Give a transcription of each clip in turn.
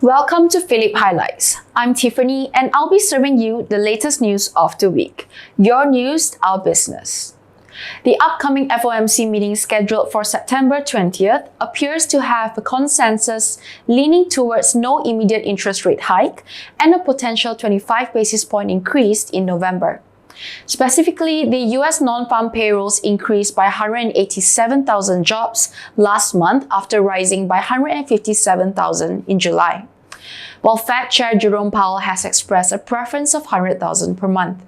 Welcome to Phillip Highlights. I'm Tiffany and I'll be serving you the latest news of the week. Your news, our business. The upcoming FOMC meeting scheduled for September 20th appears to have a consensus leaning towards no immediate interest rate hike and a potential 25 basis point increase in November. Specifically, the US non-farm payrolls increased by 187,000 jobs last month after rising by 157,000 in July, while Fed Chair Jerome Powell has expressed a preference of 100,000 per month.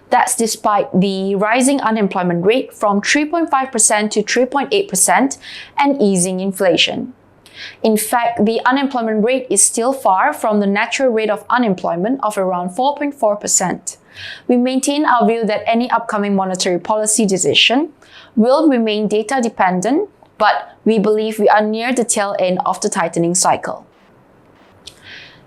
That's despite the rising unemployment rate from 3.5% to 3.8% and easing inflation. In fact, the unemployment rate is still far from the natural rate of unemployment of around 4.4%. We maintain our view that any upcoming monetary policy decision will remain data dependent, but we believe we are near the tail end of the tightening cycle.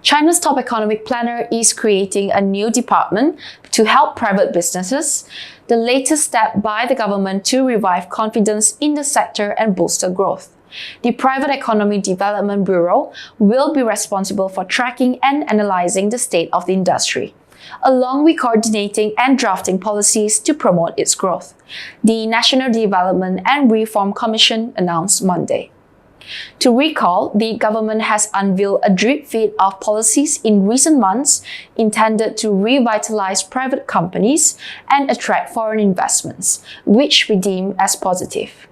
China's top economic planner is creating a new department to help private businesses, the latest step by the government to revive confidence in the sector and bolster growth. The Private Economy Development Bureau will be responsible for tracking and analyzing the state of the industry, along with coordinating and drafting policies to promote its growth, the National Development and Reform Commission announced Monday. To recall, the government has unveiled a drip feed of policies in recent months intended to revitalize private companies and attract foreign investments, which we deem as positive.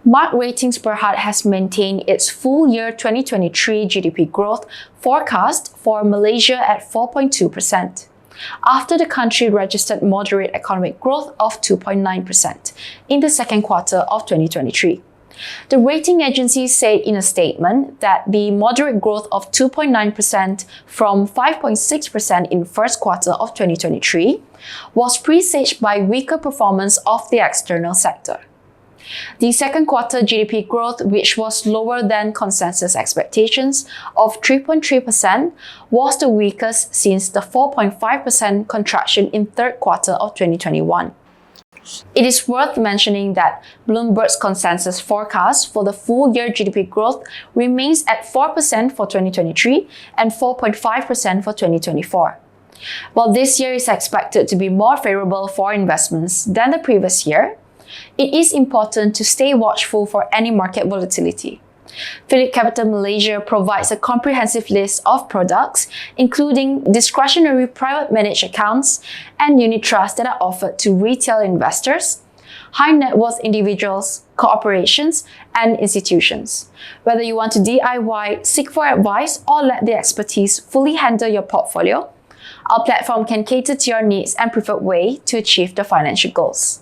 Mark Ratings Berhad has maintained its full year 2023 GDP growth forecast for Malaysia at 4.2%, after the country registered moderate economic growth of 2.9% in the second quarter of 2023. The rating agency said in a statement that the moderate growth of 2.9% from 5.6% in first quarter of 2023 was presaged by weaker performance of the external sector. The second quarter GDP growth, which was lower than consensus expectations of 3.3%, was the weakest since the 4.5% contraction in third quarter of 2021. It is worth mentioning that Bloomberg's consensus forecast for the full year GDP growth remains at 4% for 2023 and 4.5% for 2024. While this year is expected to be more favorable for investments than the previous year, it is important to stay watchful for any market volatility. Phillip Capital Malaysia provides a comprehensive list of products, including discretionary private managed accounts and unit trusts that are offered to retail investors, high net worth individuals, corporations, and institutions. Whether you want to DIY, seek for advice, or let the expertise fully handle your portfolio, our platform can cater to your needs and preferred way to achieve the financial goals.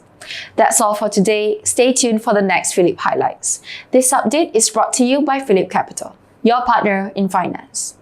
That's all for today. Stay tuned for the next Phillip Highlights. This update is brought to you by Phillip Capital, your partner in finance.